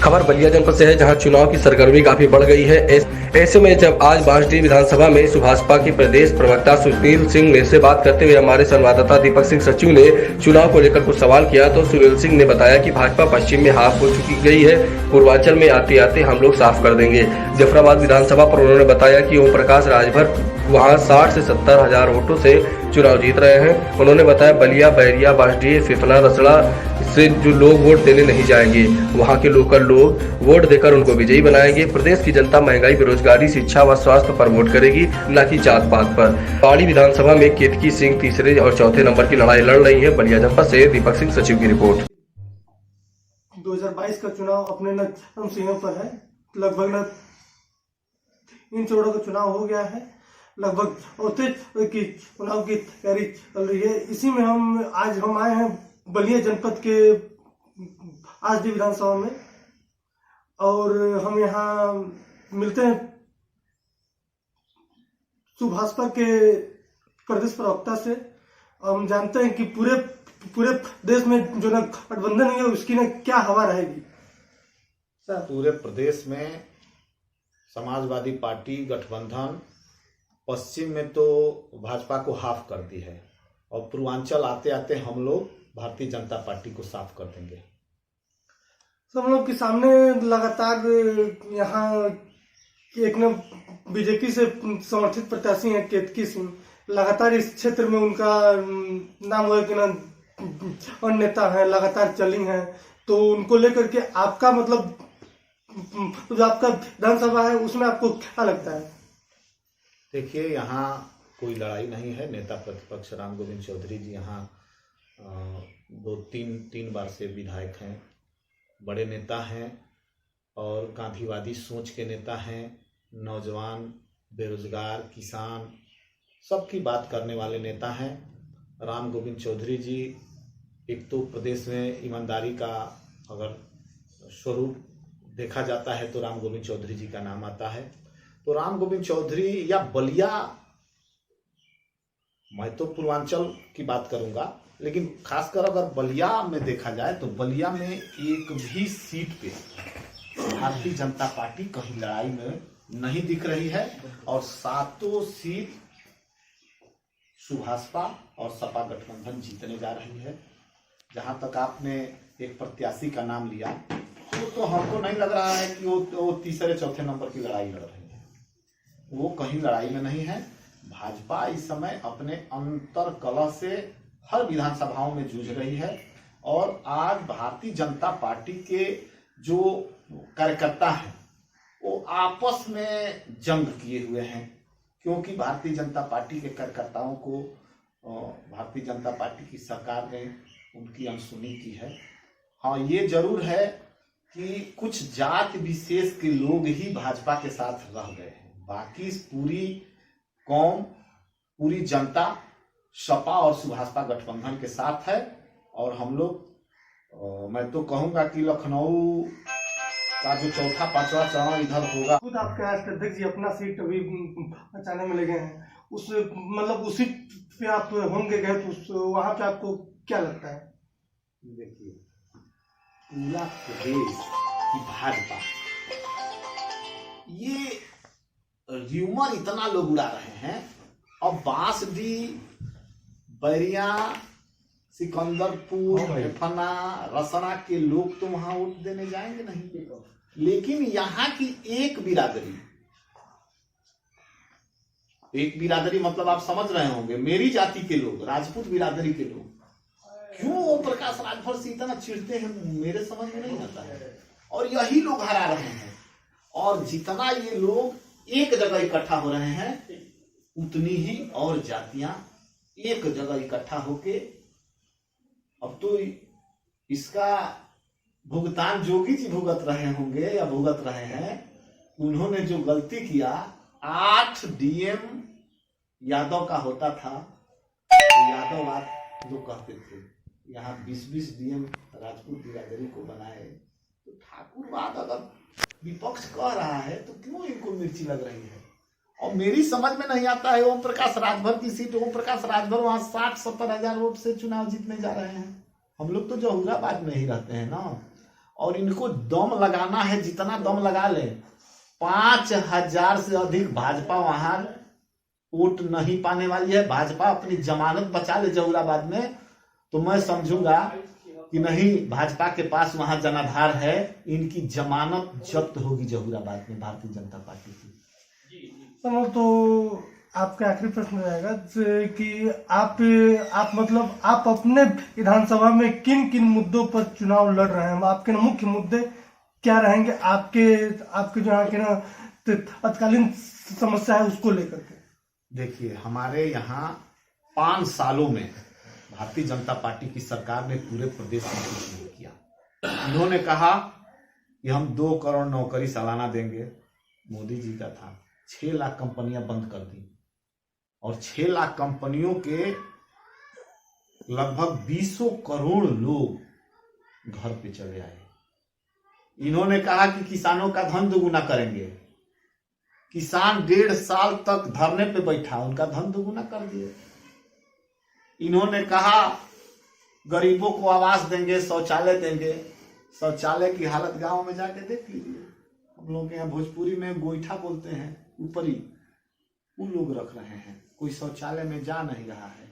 खबर बलिया जनपद से है, जहां चुनाव की सरगर्मी काफी बढ़ गई है। ऐसे में जब आज बांसडीह विधानसभा में सुभाषपा के प्रदेश प्रवक्ता सुनील सिंह से बात करते हुए हमारे संवाददाता दीपक सिंह सचिव ने चुनाव को लेकर कुछ सवाल किया, तो सुनील सिंह ने बताया कि भाजपा पश्चिम में हाफ हो चुकी गई है, पूर्वांचल में आते आते हम लोग साफ कर देंगे। जफराबाद विधानसभा पर उन्होंने बताया कि ओम प्रकाश राजभर वहां 60 से 70 हजार वोटों से चुनाव जीत रहे हैं। उन्होंने बताया बलिया, बैरिया, बांसडीह, फिफना, रसड़ा से जो लोग वोट देने नहीं जाएंगे, वहां के लोकल लोग वोट देकर उनको विजयी बनाएंगे। प्रदेश की जनता महंगाई, बेरोजगारी, शिक्षा व स्वास्थ्य पर वोट करेगी, न कि जात पात पर। पहाड़ी विधानसभा में केतकी सिंह तीसरे और चौथे नंबर की लड़ाई लड़ रही है। बलिया जनपद से दीपक सिंह सचिव की रिपोर्ट। 2022 का चुनाव अपने नक्षत्र सीमा पर है। लगभग इन चौड़ों का चुनाव हो गया है। लगभग औते की चुनाव की तैयारी चल रही है। इसी में आज हम आए हैं बलिया जनपद के बांसडीह विधानसभा में, और हम यहाँ मिलते हैं सुभाषपा के प्रदेश प्रवक्ता से। हम जानते हैं कि पूरे देश में जो ना गठबंधन है उसकी ना क्या हवा रहेगी। पूरे प्रदेश में समाजवादी पार्टी गठबंधन पश्चिम में तो भाजपा को हाफ कर दी है, और पूर्वांचल आते आते हम लोग भारतीय जनता पार्टी को साफ कर देंगे। सब लोग के सामने लगातार यहाँ एक न बीजेपी से समर्थित प्रत्याशी हैं केतकी सिंह। लगातार इस क्षेत्र में उनका नाम हुआ कि ना अन्य नेता है, लगातार चली हैं। तो उनको लेकर के आपका मतलब जो आपका विधानसभा है उसमें आपको क्या लगता है? देखिए, यहाँ कोई लड़ाई नहीं है। नेता प्रतिपक्ष राम गोविंद चौधरी जी यहाँ 2-3 बार से विधायक हैं, बड़े नेता हैं और गांधीवादी सोच के नेता हैं। नौजवान, बेरोजगार, किसान सबकी बात करने वाले नेता हैं। राम गोविंद चौधरी जी एक तो प्रदेश में ईमानदारी का अगर स्वरूप देखा जाता है तो राम गोविंद चौधरी जी का नाम आता है। तो राम गोविंद चौधरी या बलिया, मैं तो पूर्वांचल की बात करूंगा, लेकिन खासकर अगर बलिया में देखा जाए तो बलिया में एक भी सीट पे भारतीय जनता पार्टी कहीं लड़ाई में नहीं दिख रही है, और 7 सीट सुभाषपा और सपा गठबंधन जीतने जा रही है। जहां तक आपने एक प्रत्याशी का नाम लिया, तो हमको नहीं लग रहा है कि वो तीसरे चौथे नंबर की लड़ाई लड़ रही है। वो कहीं लड़ाई में नहीं है। भाजपा इस समय अपने अंतर कलह से हर विधानसभाओं में जूझ रही है, और आज भारतीय जनता पार्टी के जो कार्यकर्ता हैं वो आपस में जंग किए हुए हैं, क्योंकि भारतीय जनता पार्टी के कार्यकर्ताओं को भारतीय जनता पार्टी की सरकार ने उनकी अनसुनी की है। हाँ, ये जरूर है कि कुछ जात विशेष के लोग ही भाजपा के साथ रह गए हैं, बाकी पूरी कौम, पूरी जनता सपा और सुभाषपा गठबंधन के साथ है। और हम लोग मैं तो कहूंगा कि लखनऊ का जो चौथा पांचवा चरण इधर होगा। खुद आपके राष्ट्रीय अध्यक्ष जी अपना सीट अभी बचाने में लगे हैं, उस मतलब उसी पे आप होंगे गए तो वहां पे आपको क्या लगता है? देखिए, पूरा प्रदेश की भाजपा, ये र्यूमर इतना लोग उड़ा रहे हैं। अब बांसडीह, बैरिया, सिकंदरपुर, फिफना, रसड़ा के लोग तो वहां वोट देने जाएंगे नहीं, लेकिन यहाँ की एक बिरादरी मतलब आप समझ रहे होंगे, मेरी जाति के लोग, राजपूत बिरादरी के लोग क्यों ओम प्रकाश राजभर से इतना चिढ़ते हैं, मेरे समझ में नहीं आता है। और यही लोग हरा रहे हैं, और जितना ये लोग एक जगह इकट्ठा हो रहे हैं, उतनी ही और जातियां एक जगह इकट्ठा होके अब तो इसका भुगतान जोगी जी भुगत रहे होंगे या भुगत रहे हैं। उन्होंने जो गलती किया, 8 डीएम यादव का होता था, तो यादव आप जो कहते थे, यहाँ 20-20 डीएम राजपूत बिरादरी को बनाए। तो ठाकुरवाद अगर विपक्ष कह रहा है तो क्यों इनको मिर्ची लग रही है? और मेरी समझ में नहीं आता है, ओम प्रकाश राजभर की सीट, ओम प्रकाश राजभर वहां 60-70 हजार वोट से चुनाव जीतने जा रहे हैं। हम लोग तो जहूराबाद में ही रहते हैं ना, और इनको दम लगाना है, जितना दम लगा ले। 5,000 से अधिक भाजपा वहां वोट नहीं पाने वाली है। भाजपा अपनी जमानत बचा ले जहूराबाद में, तो मैं समझूंगा कि नहीं, भाजपा के पास वहां जनाधार है, इनकी जमानत जब्त होगी जहूराबाद में भारतीय जनता पार्टी की। तो आपका आखिरी प्रश्न रहेगा कि आप मतलब आप अपने विधानसभा में किन किन मुद्दों पर चुनाव लड़ रहे हैं, आपके मुख्य मुद्दे क्या रहेंगे, आपके जो यहाँ के ना तत्कालीन समस्या है उसको लेकर के? देखिए, हमारे यहाँ 5 सालों में भारतीय जनता पार्टी की सरकार ने पूरे प्रदेश में कुछ नहीं किया। इन्होंने कहा कि हम 2 करोड़ नौकरी सालाना देंगे, मोदी जी का था। 6 लाख कंपनियां बंद कर दी और 6 लाख कंपनियों के लगभग 20 करोड़ लोग घर पे चले आए। इन्होंने कहा कि किसानों का धन दोगुना करेंगे। किसान 1.5 साल तक धरने पे बैठा, उनका धन दोगुना कर दिए। इन्होंने कहा गरीबों को आवास देंगे, शौचालय देंगे। शौचालय की हालत गांव में जाके देख लीजिए। हम लोग यहाँ भोजपुरी में गोईठा बोलते हैं, ऊपरी वो लोग रख रहे हैं, कोई शौचालय में जा नहीं रहा है।